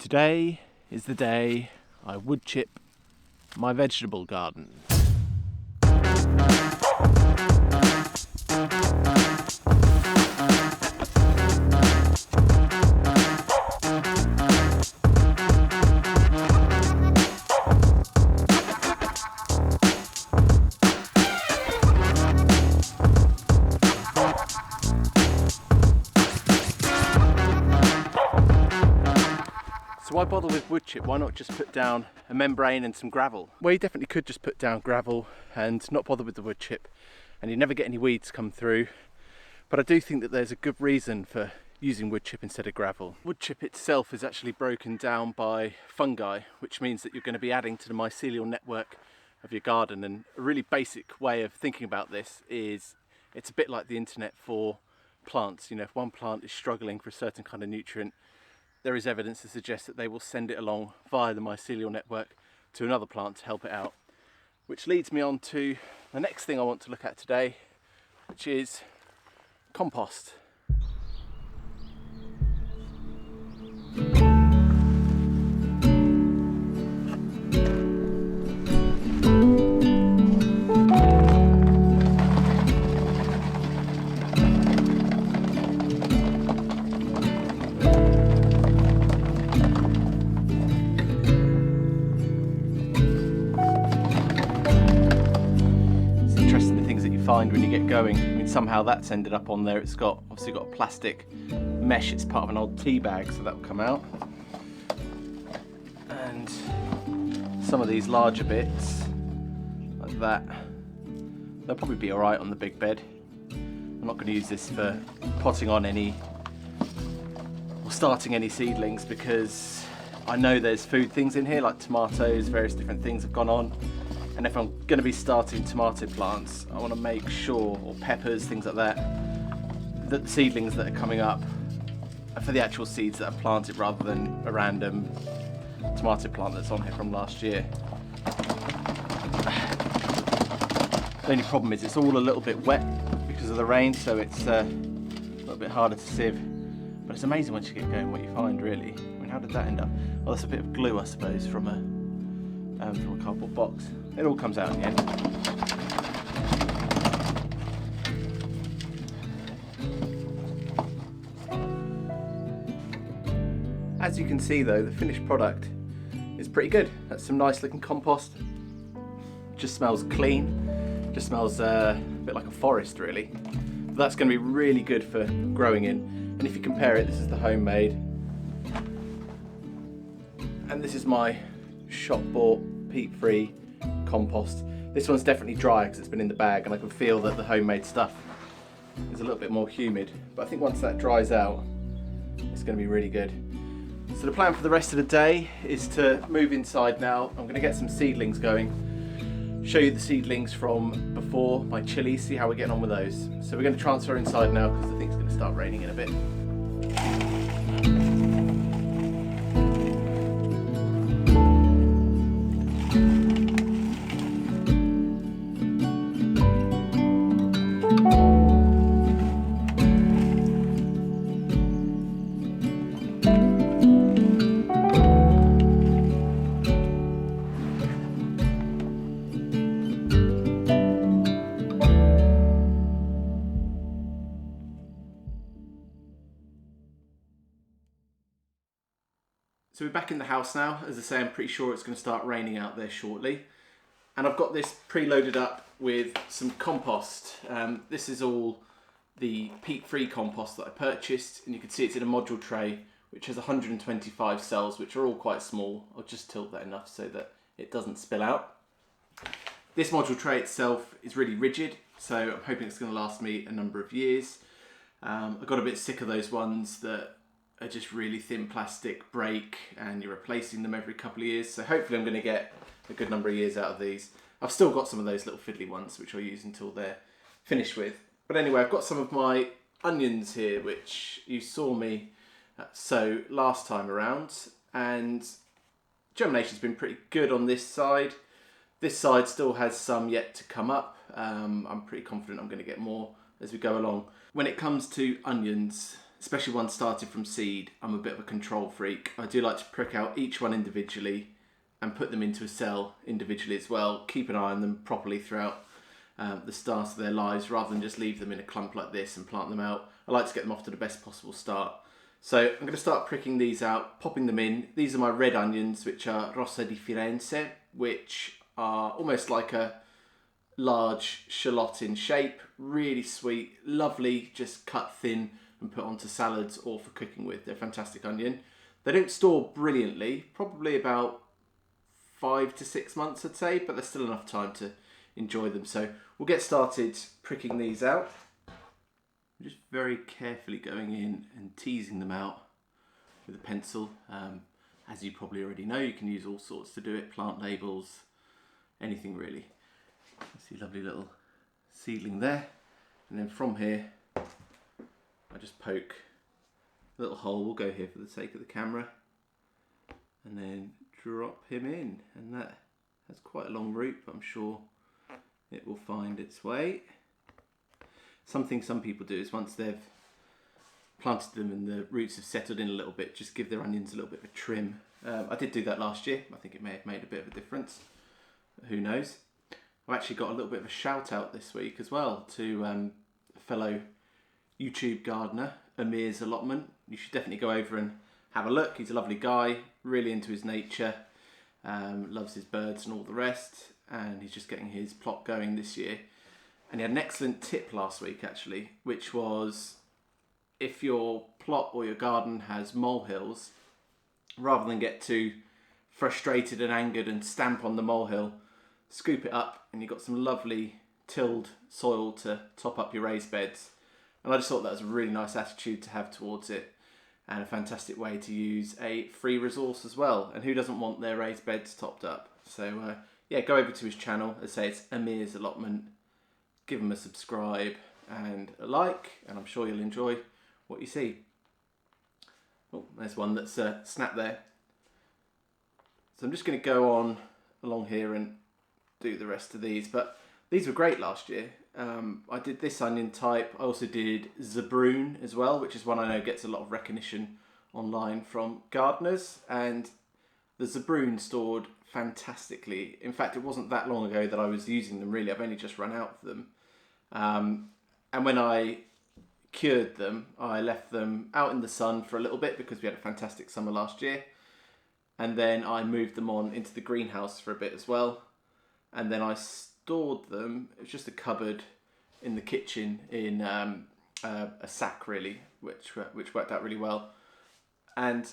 Today is the day I wood chip my vegetable garden. So why bother with wood chip? Why not just put down a membrane and some gravel? Well, you definitely could just put down gravel and not bother with the wood chip, and you never get any weeds come through. But I do think that there's a good reason for using wood chip instead of gravel. Wood chip itself is actually broken down by fungi, which means that you're going to be adding to the mycelial network of your garden. And a really basic way of thinking about this is it's a bit like the internet for plants. You know, if one plant is struggling for a certain kind of nutrient, there is evidence to suggest that they will send it along via the mycelial network to another plant to help it out. Which leads me on to the next thing I want to look at today, which is compost. Find when you get going. I mean, somehow that's ended up on there. It's got obviously got a plastic mesh. It's part of an old tea bag, so that will come out. And some of these larger bits, like that, they'll probably be all right on the big bed. I'm not going to use this for potting on any or starting any seedlings, because I know there's food things in here like tomatoes, various different things have gone on. And if I'm going to be starting tomato plants, I want to make sure, or peppers, things like that, that the seedlings that are coming up are for the actual seeds that are planted rather than a random tomato plant that's on here from last year. The only problem is it's all a little bit wet because of the rain, so it's a little bit harder to sieve. But it's amazing once you get going what you find, really. I mean, how did that end up? Well, that's a bit of glue, I suppose, from a cardboard box. It all comes out in the end. As you can see though, the finished product is pretty good. That's some nice looking compost. Just smells clean. Just smells a bit like a forest, really. But that's going to be really good for growing in. And if you compare it, this is the homemade. And this is my shop bought peat-free compost. This one's definitely dry because it's been in the bag, and I can feel that the homemade stuff is a little bit more humid, but I think once that dries out it's going to be really good. So the plan for the rest of the day is to move inside now. I'm going to get some seedlings going, show you the seedlings from before my chilies, see how we're getting on with those. So we're going to transfer inside now because I think it's going to start raining in a bit. So we're back in the house now. As I say, I'm pretty sure it's going to start raining out there shortly. And I've got this preloaded up with some compost. This is all the peat-free compost that I purchased, and you can see it's in a module tray which has 125 cells, which are all quite small. I'll just tilt that enough so that it doesn't spill out. This module tray itself is really rigid, so I'm hoping it's going to last me a number of years. I got a bit sick of those ones that are just really thin plastic, break, and you're replacing them every couple of years. So hopefully I'm going to get a good number of years out of these. I've still got some of those little fiddly ones which I'll use until they're finished with. But anyway, I've got some of my onions here which you saw me sow last time around, and germination's been pretty good on this side. This side still has some yet to come up. I'm pretty confident I'm going to get more as we go along. When it comes to onions, especially one started from seed. I'm a bit of a control freak. I do like to prick out each one individually and put them into a cell individually as well. Keep an eye on them properly throughout the start of their lives, rather than just leave them in a clump like this and plant them out. I like to get them off to the best possible start. So I'm going to start pricking these out, popping them in. These are my red onions, which are Rosa di Firenze, which are almost like a large shallot in shape. Really sweet, lovely, just cut thin and put onto salads or for cooking with. They're a fantastic onion. They don't store brilliantly, probably about 5 to 6 months I'd say, but there's still enough time to enjoy them. So we'll get started pricking these out. I'm just very carefully going in and teasing them out with a pencil. As you probably already know, you can use all sorts to do it, plant labels, anything really. You see a lovely little seedling there, and then from here I just poke a little hole. We'll go here for the sake of the camera, and then drop him in, and that has quite a long root, but I'm sure it will find its way. Something some people do is once they've planted them and the roots have settled in a little bit, just give their onions a little bit of a trim. I did do that last year. I think it may have made a bit of a difference. Who knows? I've actually got a little bit of a shout out this week as well to a fellow YouTube gardener, Amir's Allotment. You should definitely go over and have a look. He's a lovely guy, really into his nature, loves his birds and all the rest, and he's just getting his plot going this year. And he had an excellent tip last week actually, which was if your plot or your garden has molehills, rather than get too frustrated and angered and stamp on the molehill, scoop it up and you've got some lovely tilled soil to top up your raised beds. And I just thought that was a really nice attitude to have towards it, and a fantastic way to use a free resource as well. And who doesn't want their raised beds topped up? So yeah, go over to his channel. As I say, it's Amir's Allotment. Give him a subscribe and a like, and I'm sure you'll enjoy what you see. Oh, there's one that's snapped there. So I'm just going to go on along here and do the rest of these, but these were great last year. I did this onion type. I also did Zabroon as well, which is one I know gets a lot of recognition online from gardeners, and the Zabroon stored fantastically. In fact, it wasn't that long ago that I was using them really. I've only just run out of them. And when I cured them, I left them out in the sun for a little bit because we had a fantastic summer last year. And then I moved them on into the greenhouse for a bit as well. And then I stored them, it was just a cupboard in the kitchen in a sack really, which worked out really well. And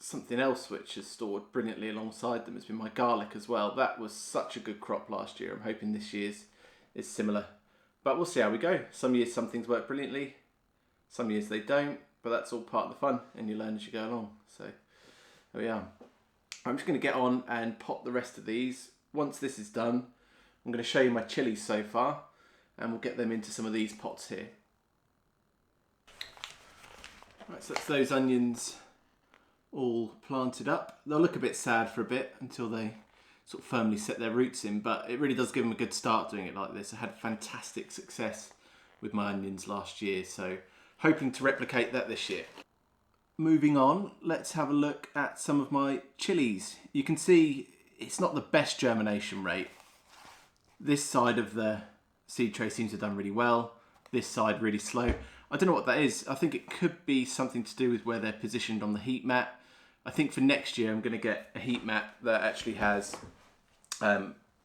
something else which has stored brilliantly alongside them has been my garlic as well. That was such a good crop last year. I'm hoping this year's is similar. But we'll see how we go. Some years some things work brilliantly, some years they don't, but that's all part of the fun and you learn as you go along. So there we are. I'm just going to get on and pop the rest of these. Once this is done, I'm going to show you my chilies so far, and we'll get them into some of these pots here. Right, so that's those onions all planted up. They'll look a bit sad for a bit until they sort of firmly set their roots in, but it really does give them a good start doing it like this. I had fantastic success with my onions last year, so hoping to replicate that this year. Moving on, let's have a look at some of my chilies. You can see it's not the best germination rate. This side of the seed tray seems to have done really well. This side really slow. I don't know what that is. I think it could be something to do with where they're positioned on the heat mat. I think for next year I'm going to get a heat mat that actually has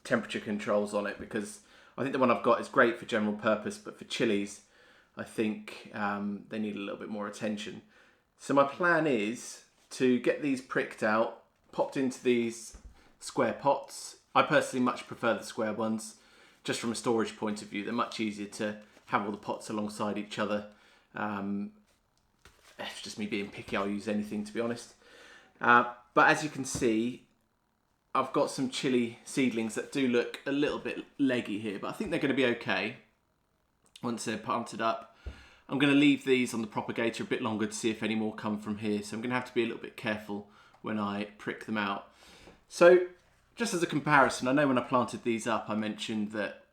temperature controls on it, because I think the one I've got is great for general purpose, but for chilies I think they need a little bit more attention. So my plan is to get these pricked out, popped into these square pots. I personally much prefer the square ones, just from a storage point of view. They're much easier to have all the pots alongside each other. It's just me being picky, I'll use anything to be honest. But as you can see, I've got some chili seedlings that do look a little bit leggy here, but I think they're going to be okay once they're planted up. I'm going to leave these on the propagator a bit longer to see if any more come from here, so I'm going to have to be a little bit careful when I prick them out. So just as a comparison, I know when I planted these up I mentioned that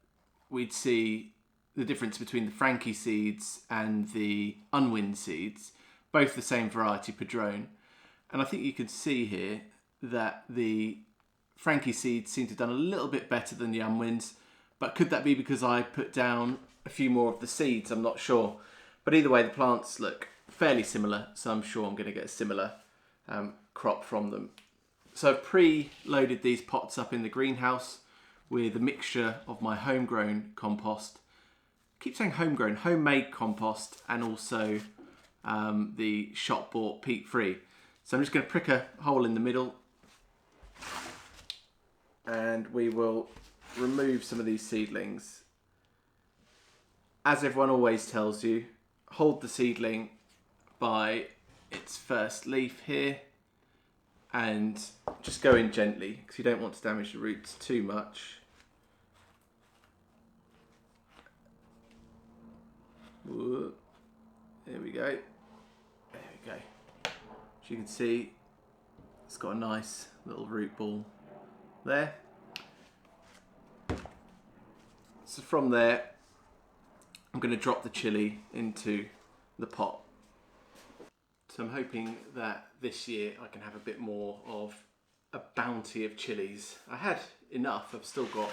we'd see the difference between the Frankie seeds and the unwind seeds, both the same variety Padron. And I think you can see here that the Frankie seeds seem to have done a little bit better than the unwinds, but could that be because I put down a few more of the seeds? I'm not sure. But either way, the plants look fairly similar, so I'm sure I'm going to get a similar crop from them. So I've pre-loaded these pots up in the greenhouse with a mixture of my homegrown compost. I keep saying homegrown, homemade compost, and also the shop-bought peat-free. So I'm just going to prick a hole in the middle, and we will remove some of these seedlings. As everyone always tells you, hold the seedling by its first leaf here and just go in gently because you don't want to damage the roots too much. Whoa. There we go. There we go. As you can see, it's got a nice little root ball there. So from there, I'm going to drop the chili into the pot. So I'm hoping that this year I can have a bit more of a bounty of chilies. I had enough. I've still got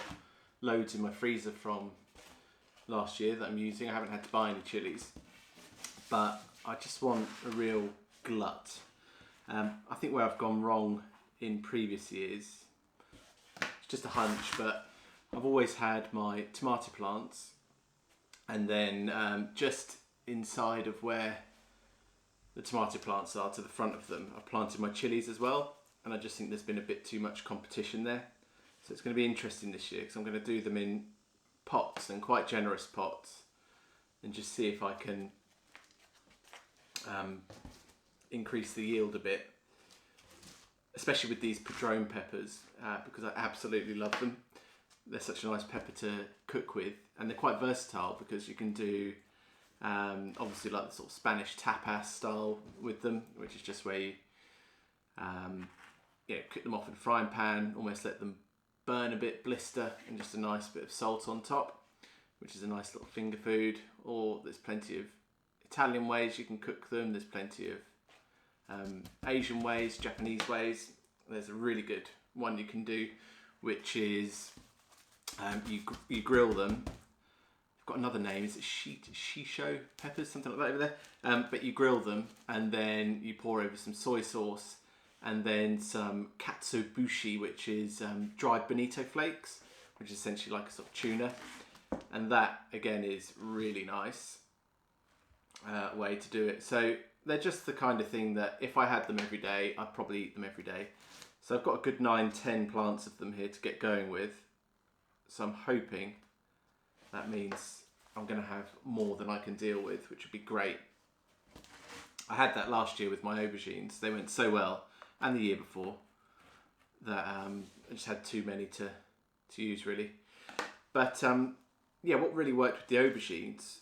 loads in my freezer from last year that I'm using. I haven't had to buy any chilies, but I just want a real glut. I think where I've gone wrong in previous years, it's just a hunch, but I've always had my tomato plants, and then just inside of where the tomato plants are to the front of them, I've planted my chilies as well, and I just think there's been a bit too much competition there. So it's going to be interesting this year because I'm going to do them in pots, and quite generous pots, and just see if I can increase the yield a bit, especially with these Padron peppers, because I absolutely love them. They're such a nice pepper to cook with, and they're quite versatile because you can do obviously like the sort of Spanish tapas style with them, which is just where you cook them off in a frying pan, almost let them burn a bit, blister, and just a nice bit of salt on top, which is a nice little finger food. Or there's plenty of Italian ways you can cook them. There's plenty of Asian ways, Japanese ways. There's a really good one you can do, which is you grill them. I've got another name. Is it shisho peppers, something like that over there? But you grill them, and then you pour over some soy sauce, and then some katsuobushi, which is dried bonito flakes, which is essentially like a sort of tuna. And that again is really nice way to do it. So they're just the kind of thing that if I had them every day, I'd probably eat them every day. So I've got a good 9-10 plants of them here to get going with. So I'm hoping that means I'm going to have more than I can deal with, which would be great. I had that last year with my aubergines. They went so well, and the year before, that I just had too many to use really. But yeah, what really worked with the aubergines,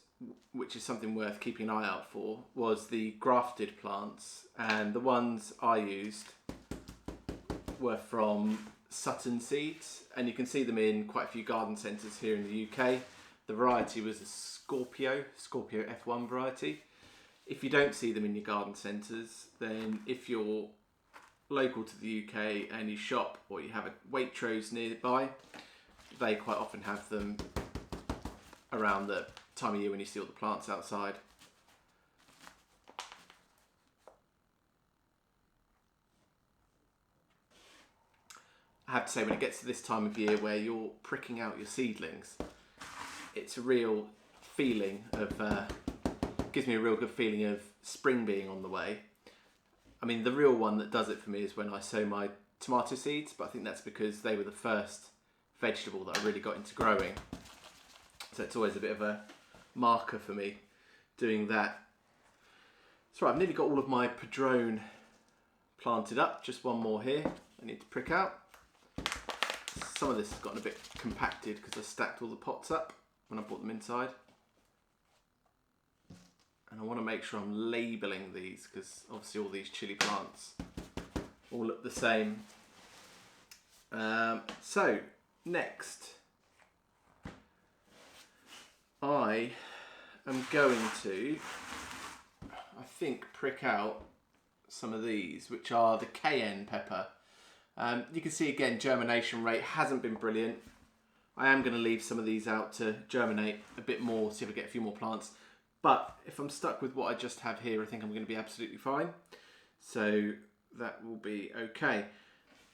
which is something worth keeping an eye out for, was the grafted plants. And the ones I used were from Sutton Seeds, and you can see them in quite a few garden centres here in the UK. The variety was a Scorpio F1 variety. If you don't see them in your garden centres, then if you're local to the UK and you shop or you have a Waitrose nearby, they quite often have them around the time of year when you see all the plants outside. I have to say, when it gets to this time of year where you're pricking out your seedlings, it's a real feeling of, gives me a real good feeling of spring being on the way. I mean, the real one that does it for me is when I sow my tomato seeds, but I think that's because they were the first vegetable that I really got into growing. So it's always a bit of a marker for me doing that. So right, I've nearly got all of my Padron planted up, just one more here I need to prick out. Some of this has gotten a bit compacted because I stacked all the pots up when I brought them inside. And I want to make sure I'm labelling these because obviously all these chili plants all look the same. So next, I am going to, I think, prick out some of these, which are the cayenne pepper. You can see again, germination rate hasn't been brilliant. I am going to leave some of these out to germinate a bit more, see if I get a few more plants. But if I'm stuck with what I just have here, I think I'm going to be absolutely fine. So that will be okay.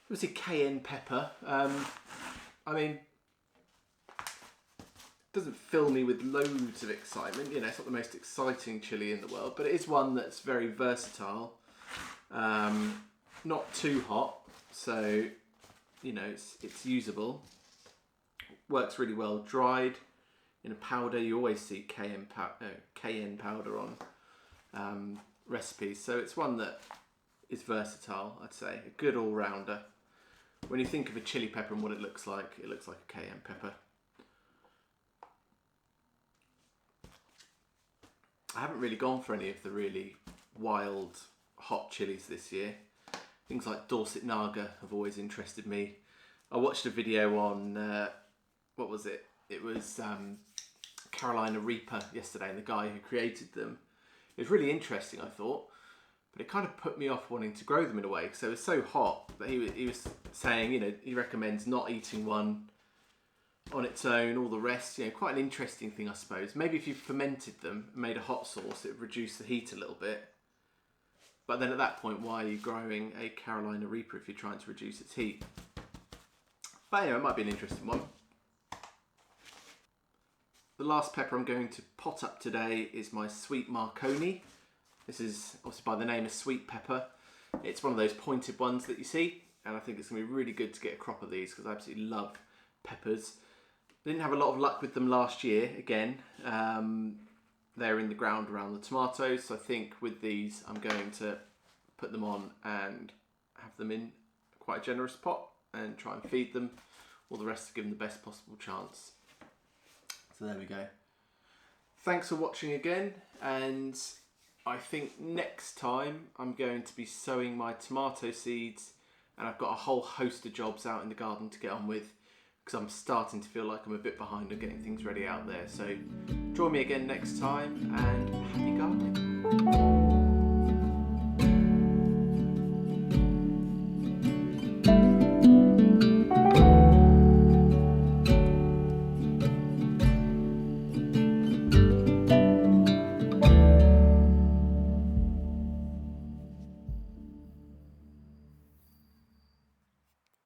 Obviously cayenne pepper, I mean, doesn't fill me with loads of excitement. You know, it's not the most exciting chili in the world, but it is one that's very versatile. Not too hot, so you know it's usable. Works really well dried in a powder. You always see cayenne powder on recipes, so it's one that is versatile. I'd say a good all-rounder. When you think of a chili pepper and what it looks like a cayenne pepper. I haven't really gone for any of the really wild hot chilies this year. Things like Dorset Naga have always interested me. I watched a video on, what was it? It was Carolina Reaper yesterday, and the guy who created them. It was really interesting, I thought, but it kind of put me off wanting to grow them in a way because they were so hot. But he was saying, you know, he recommends not eating one on its own, all the rest. You know, quite an interesting thing, I suppose. Maybe if you fermented them and made a hot sauce, it would reduce the heat a little bit. But then at that point, why are you growing a Carolina Reaper if you're trying to reduce its heat? But anyway, it might be an interesting one. The last pepper I'm going to pot up today is my sweet Marconi. This is obviously by the name of sweet pepper. It's one of those pointed ones that you see, and I think it's going to be really good to get a crop of these because I absolutely love peppers. I didn't have a lot of luck with them last year, again. They're in the ground around the tomatoes, so I think with these I'm going to put them on and have them in quite a generous pot and try and feed them. All the rest to give them the best possible chance. So there we go. Thanks for watching again, and I think next time I'm going to be sowing my tomato seeds, and I've got a whole host of jobs out in the garden to get on with because I'm starting to feel like I'm a bit behind on getting things ready out there. So join me again next time, and happy gardening.